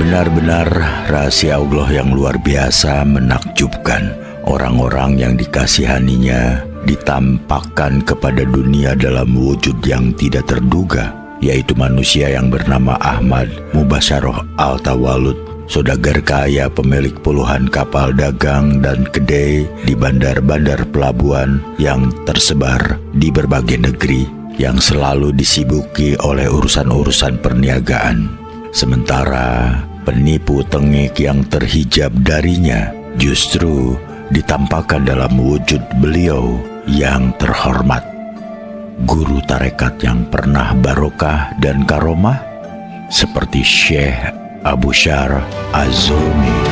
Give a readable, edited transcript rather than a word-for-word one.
Benar-benar rahasia Allah yang luar biasa menakjubkan. Orang-orang yang dikasihaninya ditampakkan kepada dunia dalam wujud yang tidak terduga, yaitu manusia yang bernama Ahmad Mubasyaroh Al-Tawalud, saudagar kaya pemilik puluhan kapal dagang dan kedai di bandar-bandar pelabuhan yang tersebar di berbagai negeri, yang selalu disibuki oleh urusan-urusan perniagaan. Sementara penipu tengik yang terhijab darinya justru ditampakkan dalam wujud beliau yang terhormat, guru tarekat yang pernah barokah dan karomah seperti Syekh Abu Syar Az-Zulmi.